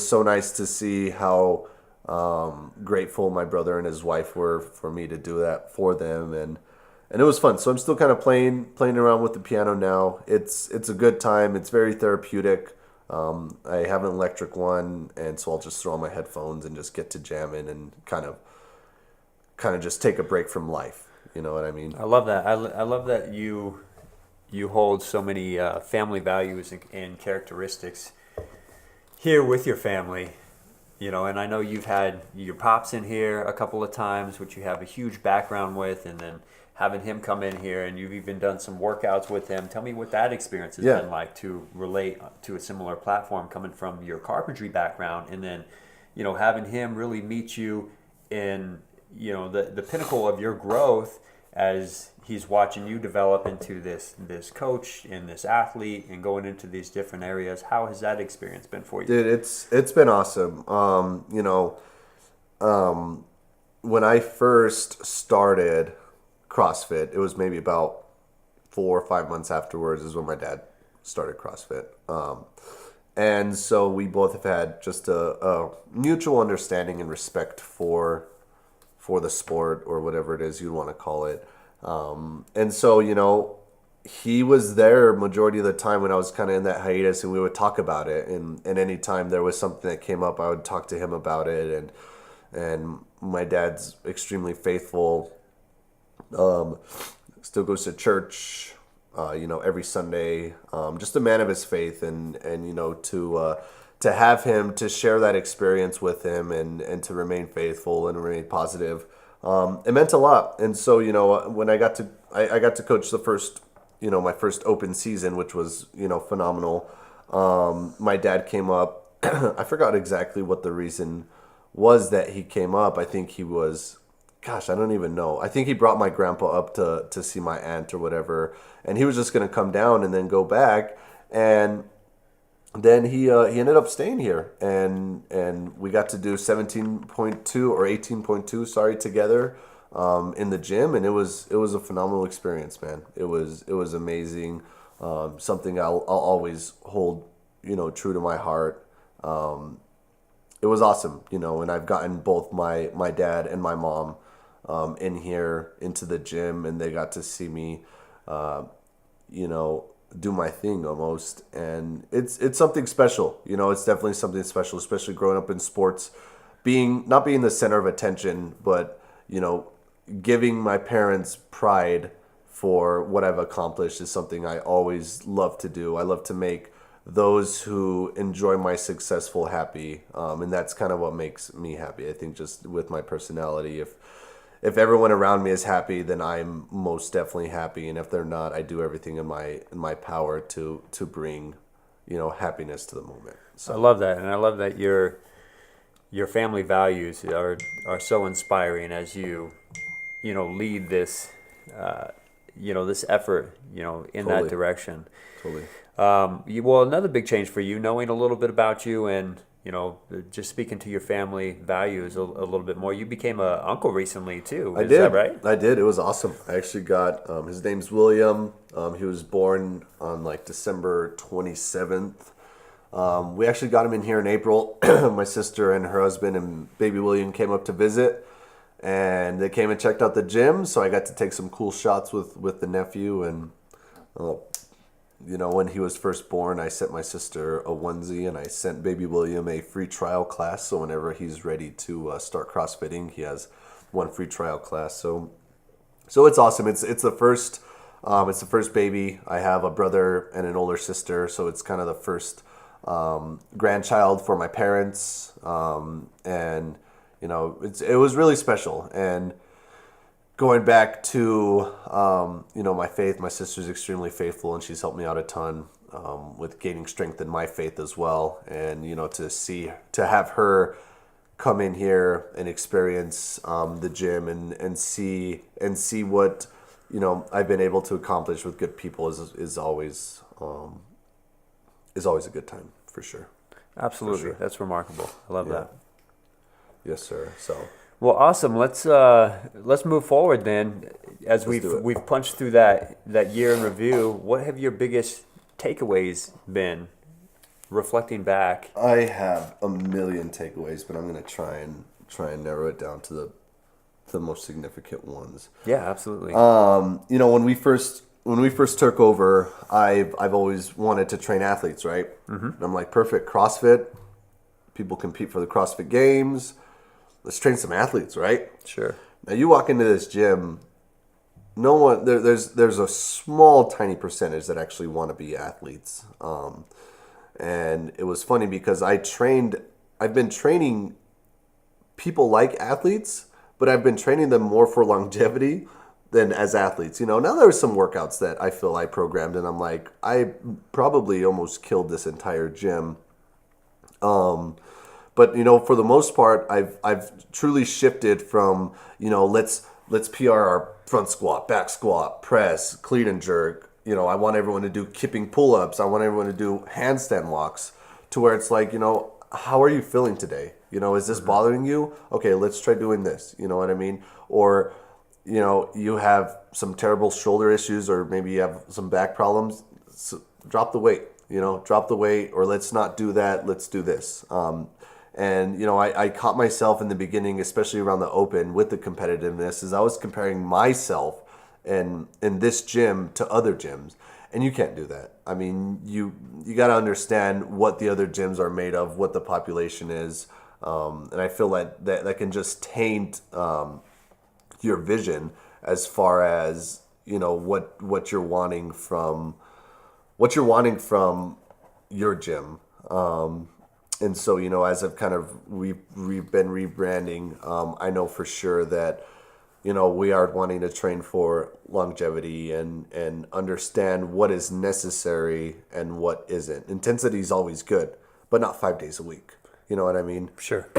so nice to see how grateful my brother and his wife were for me to do that for them, and it was fun. So I'm still kind of playing around with the piano now. It's a good time. It's very therapeutic. I have an electric one, and so I'll just throw on my headphones and just get to jamming and kind of just take a break from life. You know what I mean? I love that. I love that you hold so many family values and characteristics here with your family. And I know you've had your pops in here a couple of times, which you have a huge background with, and then having him come in here, and you've even done some workouts with him. Tell me what that experience has been like to relate to a similar platform coming from your carpentry background, and then, having him really meet you in, the pinnacle of your growth as he's watching you develop into this coach and this athlete and going into these different areas. How has that experience been for you? Dude, it's been awesome. When I first started CrossFit, it was maybe about 4 or 5 months afterwards is when my dad started CrossFit. And so we both have had just a mutual understanding and respect for the sport, or whatever it is you want to call it. And so, he was there majority of the time when I was kind of in that hiatus, and we would talk about it. And any time there was something that came up, I would talk to him about it. And my dad's extremely faithful. Still goes to church, every Sunday. Just a man of his faith, and to have him, to share that experience with him, and to remain faithful and remain positive, it meant a lot. And so, when I got to coach the first, my first open season, which was, phenomenal. My dad came up. I forgot exactly what the reason was that he came up. I think he was, gosh, I don't even know. I think he brought my grandpa up to see my aunt or whatever, and he was just going to come down and then go back. And then he ended up staying here, and we got to do 17.2 or 18.2, sorry, together in the gym, and it was a phenomenal experience, man. It was amazing. Something I'll always hold, true to my heart. It was awesome, and I've gotten both my dad and my mom in here into the gym, and they got to see me, do my thing almost. And it's something special. It's definitely something special, especially growing up in sports, not being the center of attention, but, giving my parents pride for what I've accomplished is something I always love to do. I love to make those who enjoy my successful happy. And that's kind of what makes me happy. I think just with my personality, if everyone around me is happy, then I'm most definitely happy. And if they're not, I do everything in my power to bring, happiness to the moment. So I love that. And I love that your family values are so inspiring as you lead this, this effort, in Totally. that direction. Totally. Well, another big change for you, knowing a little bit about you and, just speaking to your family values a little bit more. You became an uncle recently too. Is that right? I did. It was awesome. I actually got, his name's William. He was born on December 27th. We actually got him in here in April. My sister and her husband and baby William came up to visit, and they came and checked out the gym. So I got to take some cool shots with the nephew. And when he was first born, I sent my sister a onesie, and I sent baby William a free trial class. So whenever he's ready to start CrossFitting, he has one free trial class. So it's awesome. It's the first baby. I have a brother and an older sister, so it's kind of the first grandchild for my parents. And it was really special. And going back to, my faith, my sister's extremely faithful, and she's helped me out a ton with gaining strength in my faith as well. And, to have her come in here and experience the gym and see what, I've been able to accomplish with good people is always a good time, for sure. Absolutely. For sure. That's remarkable. I love that. Yes, sir. So. Well, awesome. Let's move forward then. As we've punched through that year in review, what have your biggest takeaways been, reflecting back? I have a million takeaways, but I'm going to try and narrow it down to the most significant ones. Yeah, absolutely. When we first when we first took over, I've always wanted to train athletes, right? And I'm like, perfect, CrossFit. People compete for the CrossFit Games. Let's train some athletes, right? Sure. Now you walk into this gym, no one there's a small tiny percentage that actually want to be athletes. And it was funny because I've been training people like athletes, but I've been training them more for longevity than as athletes. Now there's some workouts that I feel I programmed and I'm like, I probably almost killed this entire gym. But for the most part, I've truly shifted from let's PR our front squat, back squat, press, clean and jerk. I want everyone to do kipping pull-ups. I want everyone to do handstand walks. To where it's like, how are you feeling today? Is this bothering you? Okay, let's try doing this. You know what I mean? Or you have some terrible shoulder issues, or maybe you have some back problems. So drop the weight. Drop the weight, or let's not do that. Let's do this. And I caught myself in the beginning, especially around the open with the competitiveness, is I was comparing myself in this gym to other gyms, and you can't do that. I mean, you got to understand what the other gyms are made of, what the population is, and I feel like that can just taint your vision as far as what you're wanting from your gym. And so, as I've we've been rebranding, I know for sure that, we are wanting to train for longevity and understand what is necessary and what isn't. Intensity is always good, but not 5 days a week. You know what I mean? Sure.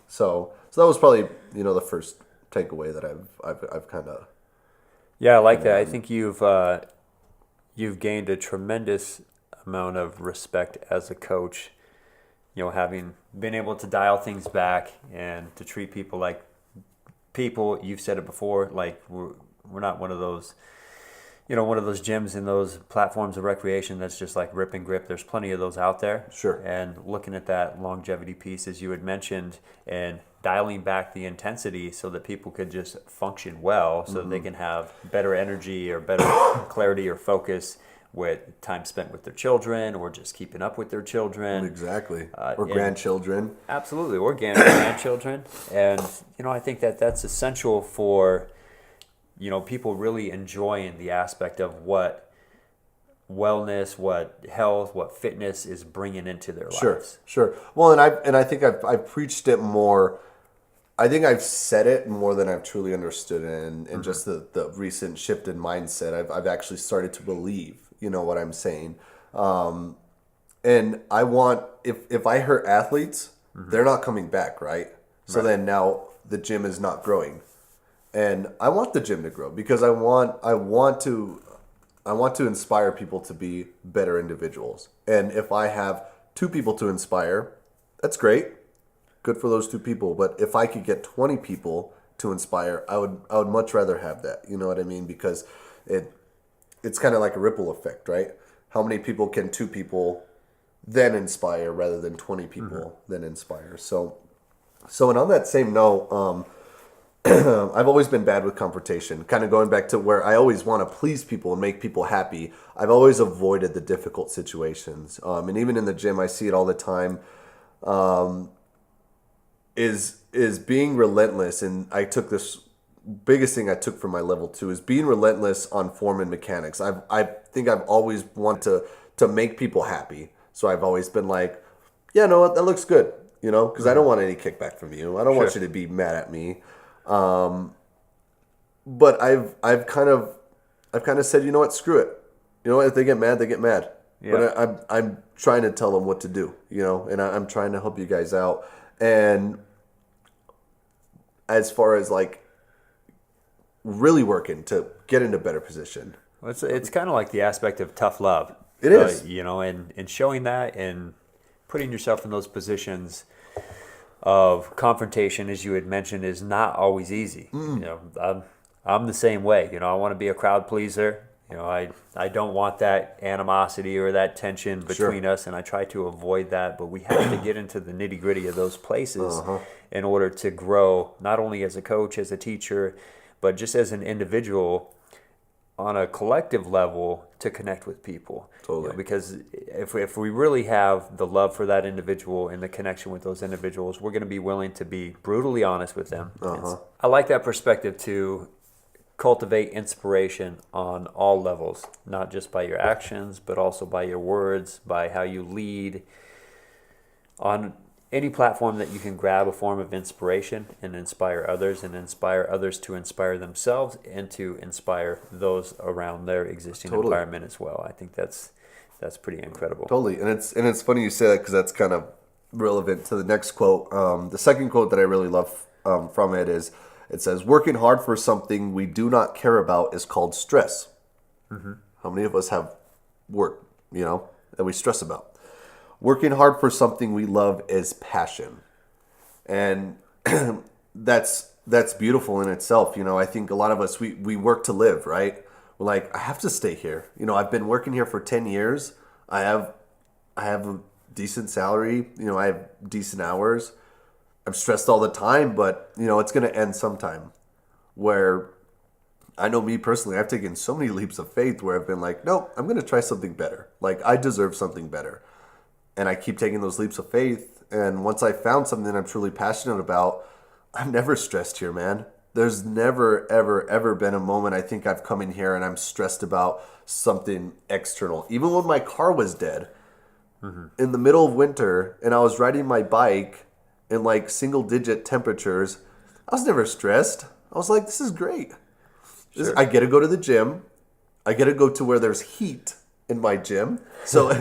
So that was probably, the first takeaway that I've kind of. Yeah, I like that. I think you've gained a tremendous amount of respect as a coach, having been able to dial things back and to treat people like people. You've said it before, like we're not one of those, one of those gyms and those platforms of recreation that's just like rip and grip. There's plenty of those out there. Sure. And looking at that longevity piece, as you had mentioned, and dialing back the intensity so that people could just function well, so that they can have better energy or better clarity or focus with time spent with their children, or just keeping up with their children. Exactly. Or grandchildren. Absolutely. Or grandchildren. And, I think that's essential for, people really enjoying the aspect of what wellness, what health, what fitness is bringing into their lives. Sure. Well, and I think I've preached it more. I think I've said it more than I've truly understood it, and just the recent shift in mindset, I've actually started to believe, what I'm saying. And I want, if I hurt athletes, they're not coming back, right? So then now the gym is not growing. And I want the gym to grow because I want to inspire people to be better individuals. And if I have 2 people to inspire, that's great. Good for those 2 people. But if I could get 20 people to inspire, I would much rather have that. You know what I mean? Because it's kind of like a ripple effect, right? How many people can 2 people then inspire rather than 20 people then inspire? So and on that same note, I've always been bad with confrontation. Kind of going back to where I always want to please people and make people happy. I've always avoided the difficult situations. And even in the gym, I see it all the time. Is being relentless, and I took this biggest thing I took from my level 2 is being relentless on form and mechanics. I think I've always wanted to make people happy. So I've always been like, yeah, no, that looks good, because I don't want any kickback from you. I don't want you to be mad at me. But I've kind of said, what, screw it. If they get mad, they get mad. Yeah. But I'm trying to tell them what to do, and I'm trying to help you guys out. And as far as like really working to get into a better position. Well, it's kind of like the aspect of tough love. It is. And showing that and putting yourself in those positions of confrontation, as you had mentioned, is not always easy. I'm the same way. I want to be a crowd pleaser. I don't want that animosity or that tension between us, and I try to avoid that. But we have to get into the nitty gritty of those places in order to grow, not only as a coach, as a teacher, but just as an individual. on a collective level to connect with people. Totally. Because if we really have the love for that individual and the connection with those individuals, we're going to be willing to be brutally honest with them. I like that perspective to cultivate inspiration on all levels, not just by your actions, but also by your words, by how you lead. On any platform that you can grab a form of inspiration and inspire others to inspire themselves and to inspire those around their existing environment as well. I think that's pretty incredible. Totally, and it's funny you say that because that's kind of relevant to the next quote. The second quote that I really love from it is, it says, "Working hard for something we do not care about is called stress." How many of us have work, that we stress about? Working hard for something we love is passion. And that's beautiful in itself. I think a lot of us, we work to live, right? We're like, I have to stay here. I've been working here for 10 years. I have a decent salary. I have decent hours. I'm stressed all the time, but it's going to end sometime. Where I know me personally, I've taken so many leaps of faith where I've been like, no, I'm going to try something better. Like, I deserve something better. And I keep taking those leaps of faith. And once I found something I'm truly passionate about, I'm never stressed here, man. There's never, ever, ever been a moment I think I've come in here and I'm stressed about something external. Even when my car was dead in the middle of winter and I was riding my bike in like single digit temperatures, I was never stressed. I was like, this is great. Sure. I get to go to the gym. I get to go to where there's heat in my gym. So,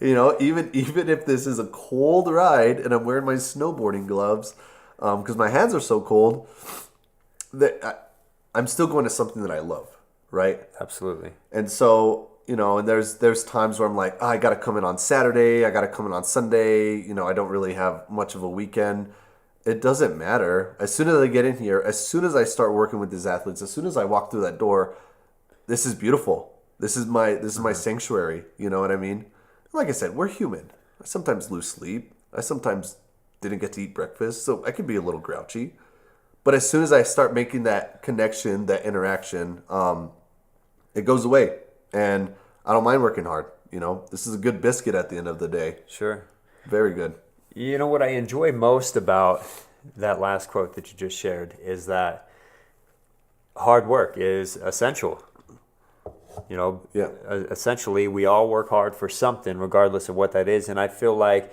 even if this is a cold ride and I'm wearing my snowboarding gloves, because my hands are so cold, that I'm still going to something that I love, right? Absolutely. And so, and there's times where I'm like, I got to come in on Saturday, I got to come in on Sunday, I don't really have much of a weekend. It doesn't matter. As soon as I get in here, as soon as I start working with these athletes, as soon as I walk through that door, this is beautiful. This is my sanctuary. You know what I mean? Like I said, we're human. I sometimes lose sleep. I sometimes didn't get to eat breakfast, so I can be a little grouchy. But as soon as I start making that connection, that interaction, it goes away. And I don't mind working hard. This is a good biscuit at the end of the day. Sure. Very good. What I enjoy most about that last quote that you just shared is that hard work is essential. Yeah. Essentially, we all work hard for something, regardless of what that is. And I feel like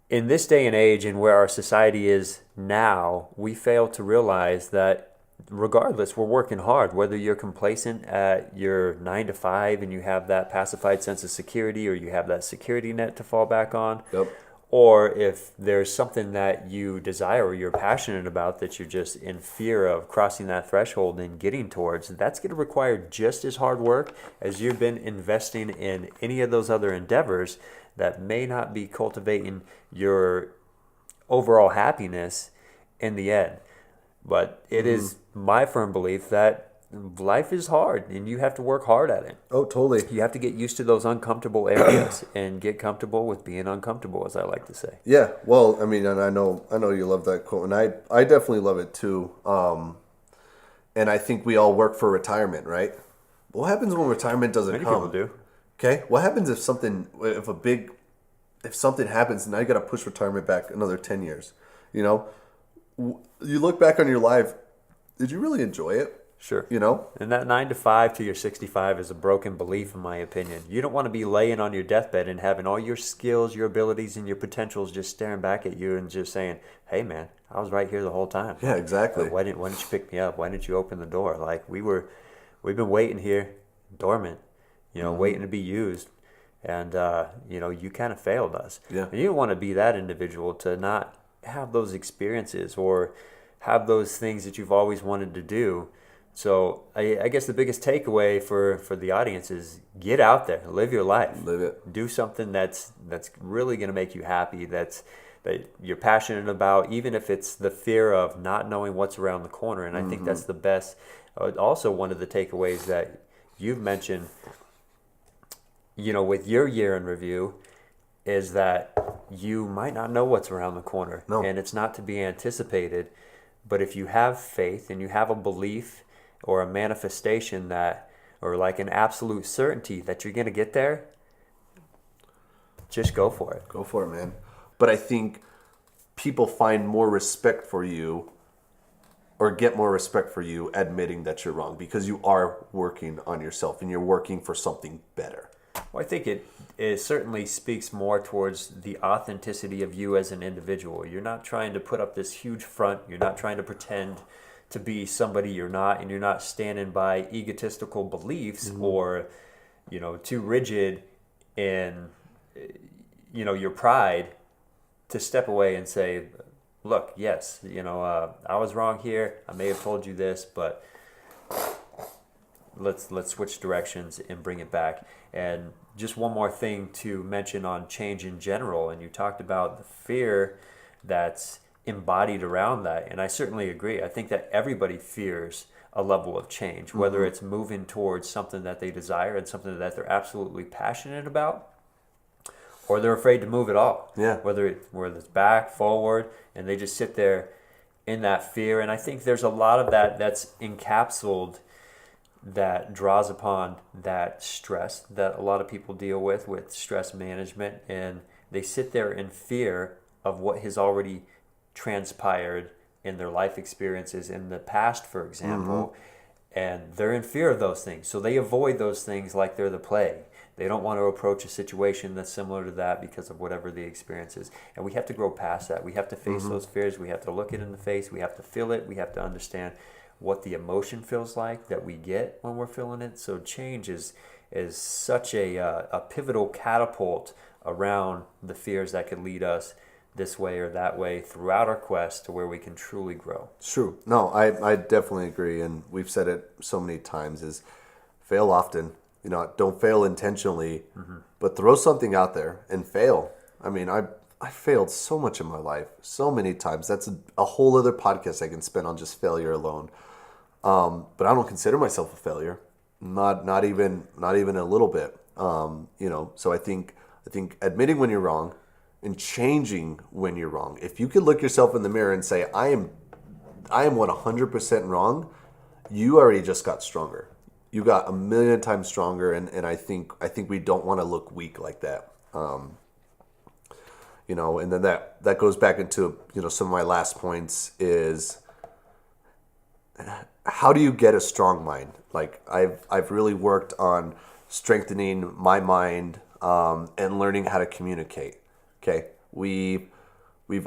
in this day and age and where our society is now, we fail to realize that regardless, we're working hard. Whether you're complacent at your 9 to 5 and you have that pacified sense of security, or you have that security net to fall back on, Yep. or if there's something that you desire or you're passionate about that you're just in fear of crossing that threshold and getting towards, that's going to require just as hard work as you've been investing in any of those other endeavors that may not be cultivating your overall happiness in the end. But it is my firm belief that life is hard and you have to work hard at it. Oh, totally. You have to get used to those uncomfortable areas and get comfortable with being uncomfortable, as I like to say. Yeah. Well, I mean, and I know you love that quote, and I definitely love it too. And I think we all work for retirement, right? But what happens when retirement doesn't Many come? people do. Okay. What happens if something happens and now you got to push retirement back another 10 years? You look back on your life. Did you really enjoy it? Sure. And that 9 to 5 to your 65 is a broken belief, in my opinion. You don't want to be laying on your deathbed and having all your skills, your abilities, and your potentials just staring back at you and just saying, hey, man, I was right here the whole time. Yeah, exactly. Why didn't you pick me up? Why didn't you open the door? Like, we've been waiting here, dormant, waiting to be used. And, you kind of failed us. Yeah. And you don't want to be that individual to not have those experiences or have those things that you've always wanted to do. So I guess the biggest takeaway for the audience is get out there, live your life, Live it. do something that's really going to make you happy, that you're passionate about, even if it's the fear of not knowing what's around the corner. And I think that's the best. Also, one of the takeaways that you've mentioned, with your year in review, is that you might not know what's around the corner, and it's not to be anticipated. But if you have faith and you have a belief or a manifestation that, or like an absolute certainty that you're going to get there, just go for it. Go for it, man. But I think people find more respect for you or get more respect for you admitting that you're wrong because you are working on yourself and you're working for something better. Well, I think it certainly speaks more towards the authenticity of you as an individual. You're not trying to put up this huge front. You're not trying to pretend to be somebody you're not, and you're not standing by egotistical beliefs or, too rigid in, your pride to step away and say, look, yes, I was wrong here. I may have told you this, but let's switch directions and bring it back. And just one more thing to mention on change in general, and you talked about the fear that's embodied around that, and I certainly agree. I think that everybody fears a level of change, whether it's moving towards something that they desire and something that they're absolutely passionate about, or they're afraid to move at all. Yeah. Whether it's back, forward, and they just sit there in that fear. And I think there's a lot of that that's encapsulated that draws upon that stress that a lot of people deal with stress management, and they sit there in fear of what has already transpired in their life experiences in the past, for example, and they're in fear of those things. So they avoid those things like they're the plague. They don't want to approach a situation that's similar to that because of whatever the experience is. And we have to grow past that. We have to face those fears. We have to look it in the face. We have to feel it. We have to understand what the emotion feels like that we get when we're feeling it. So change is such a pivotal catapult around the fears that could lead us this way or that way throughout our quest to where we can truly grow. It's true. No, I definitely agree. And we've said it so many times is fail often. Don't fail intentionally, but throw something out there and fail. I mean, I failed so much in my life, so many times. That's a whole other podcast I can spend on just failure alone. But I don't consider myself a failure, not even a little bit. So I think admitting when you're wrong and changing when you're wrong. If you could look yourself in the mirror and say, I am 100% wrong, you already just got stronger. You got a million times stronger, and I think we don't want to look weak like that. And then that goes back into some of my last points is how do you get a strong mind? Like I've really worked on strengthening my mind and learning how to communicate. Okay, we've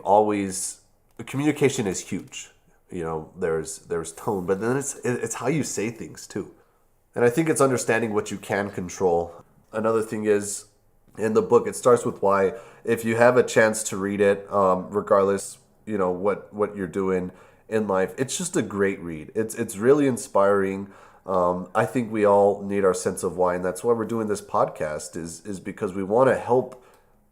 always communication is huge. There's tone, but then it's how you say things too. And I think it's understanding what you can control. Another thing is, in the book, it starts with why. If you have a chance to read it, regardless, what you're doing in life, it's just a great read. It's really inspiring. I think we all need our sense of why, and that's why we're doing this podcast. Is because we want to help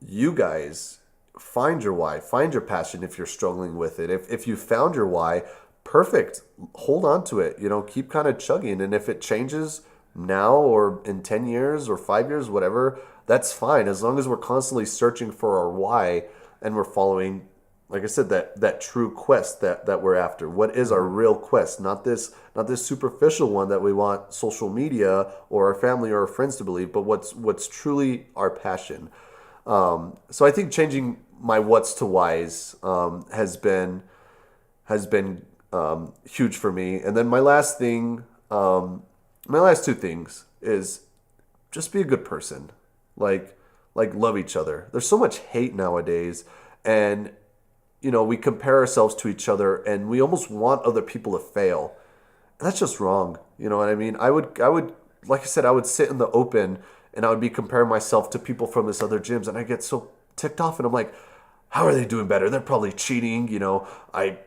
you guys find your why, find your passion if you're struggling with it. If you found your why, perfect. Hold on to it. Keep kind of chugging. And if it changes now or in 10 years or 5 years, whatever, that's fine. As long as we're constantly searching for our why and we're following, like I said, that true quest that we're after. What is our real quest? Not this superficial one that we want social media or our family or our friends to believe, but what's truly our passion. So I think changing my what's to whys has been huge for me. And then my last two things is just be a good person. Like love each other. There's so much hate nowadays, and we compare ourselves to each other, and we almost want other people to fail. And that's just wrong. You know what I mean? I would, like I said, I would sit in the open and I would be comparing myself to people from this other gyms, and I get so ticked off, and I'm like, how are they doing better? They're probably cheating. I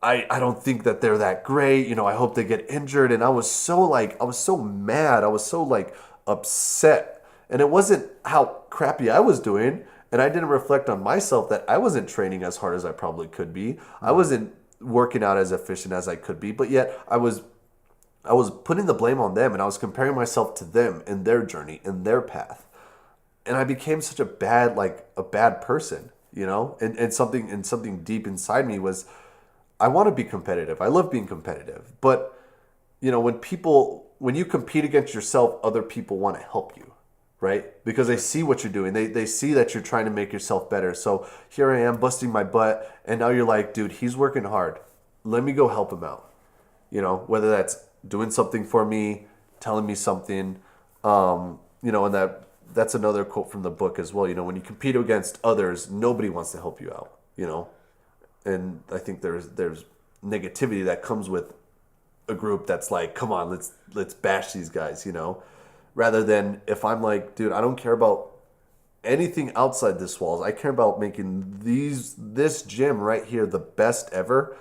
don't think that they're that great. I hope they get injured. And I was so mad. I was so upset. And it wasn't how crappy I was doing. And I didn't reflect on myself that I wasn't training as hard as I probably could be. I wasn't working out as efficient as I could be. But yet I was putting the blame on them, and I was comparing myself to them in their journey, in their path. And I became such a bad person, and something deep inside me was, I want to be competitive. I love being competitive, but when you compete against yourself, other people want to help you, right? Because they see what you're doing. They see that you're trying to make yourself better. So here I am busting my butt, and now you're like, dude, he's working hard. Let me go help him out. Whether that's doing something for me, telling me something, and that's another quote from the book as well. When you compete against others, nobody wants to help you out, and I think there's negativity that comes with a group that's like, come on, let's bash these guys, rather than if I'm like, dude, I don't care about anything outside this walls. I care about making this gym right here the best ever.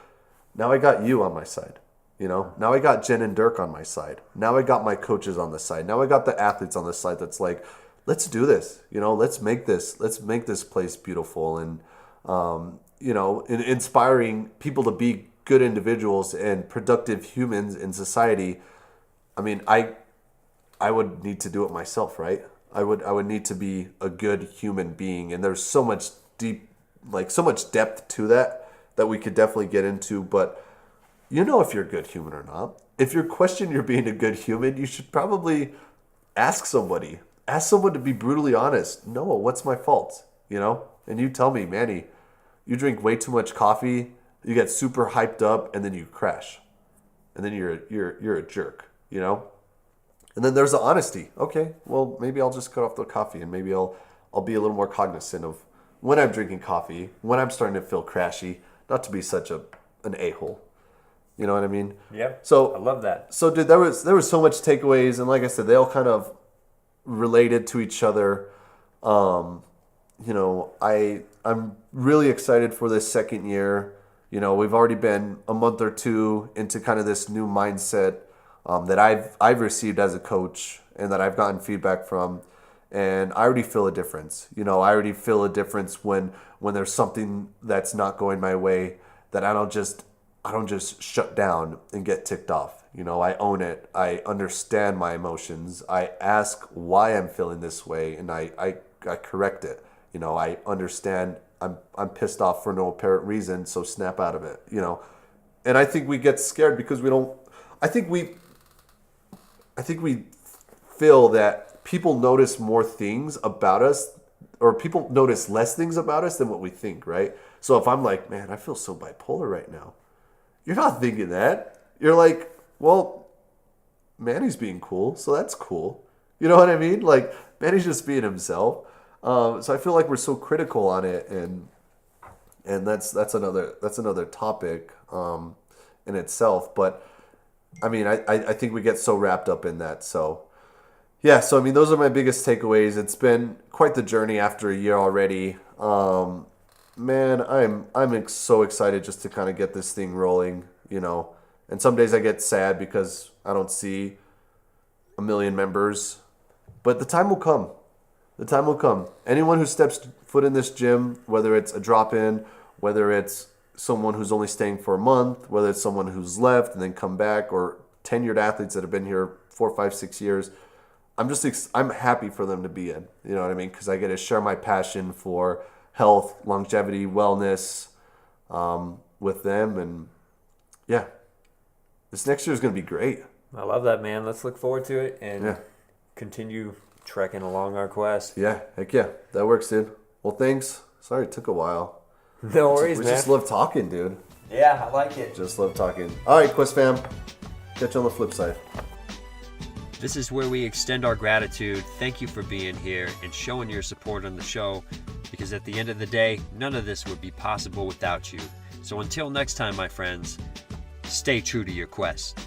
Now I got you on my side. Now I got Jen and Dirk on my side. Now I got my coaches on the side. Now I got the athletes on the side that's like, let's do this. Let's make this place beautiful and, inspiring people to be good individuals and productive humans in society. I mean, I would need to do it myself, right? I would need to be a good human being. And there's so much so much depth to that we could definitely get into, but if you're a good human or not. If you're questioning you're being a good human, you should probably ask somebody. Ask someone to be brutally honest. Noah, what's my fault? And you tell me, Manny, you drink way too much coffee, you get super hyped up, and then you crash. And then you're a jerk, And then there's the honesty. Okay, well, maybe I'll just cut off the coffee, and maybe I'll be a little more cognizant of when I'm drinking coffee, when I'm starting to feel crashy, not to be such an a-hole. You know what I mean? Yep. So I love that. So, dude, there was so much takeaways, and like I said, they all kind of related to each other. I'm really excited for this second year. We've already been a month or two into kind of this new mindset that I've received as a coach and that I've gotten feedback from, and I already feel a difference. I already feel a difference when there's something that's not going my way, that I don't just shut down and get ticked off. I own it. I understand my emotions. I ask why I'm feeling this way, and I correct it. I understand I'm pissed off for no apparent reason, so snap out of it. And I think we get scared because we don't. I think we feel that people notice more things about us, or people notice less things about us than what we think, right? So if I'm like, man, I feel so bipolar right now. You're not thinking that. You're like, well, Manny's being cool, so that's cool. You know what I mean? Like, Manny's just being himself. So I feel like we're so critical on it, and that's another topic in itself. But I mean, I think we get so wrapped up in that. So yeah, so I mean, those are my biggest takeaways. It's been quite the journey after a year already. Man, I'm so excited just to kind of get this thing rolling, And some days I get sad because I don't see a million members, but the time will come. The time will come. Anyone who steps foot in this gym, whether it's a drop-in, whether it's someone who's only staying for a month, whether it's someone who's left and then come back, or tenured athletes that have been here 4, 5, 6 years, I'm happy for them to be in. You know what I mean? Because I get to share my passion for health, longevity, wellness with them. And yeah, this next year is going to be great. I love that, man. Let's look forward to it and continue trekking along our quest. Yeah, heck yeah. That works, dude. Well, thanks. Sorry it took a while. No worries, man. We just love talking, dude. Yeah, I like it. Just love talking. All right, K.I.S.S fam. Catch you on the flip side. This is where we extend our gratitude. Thank you for being here and showing your support on the show, because at the end of the day, none of this would be possible without you. So until next time, my friends, stay true to your quest.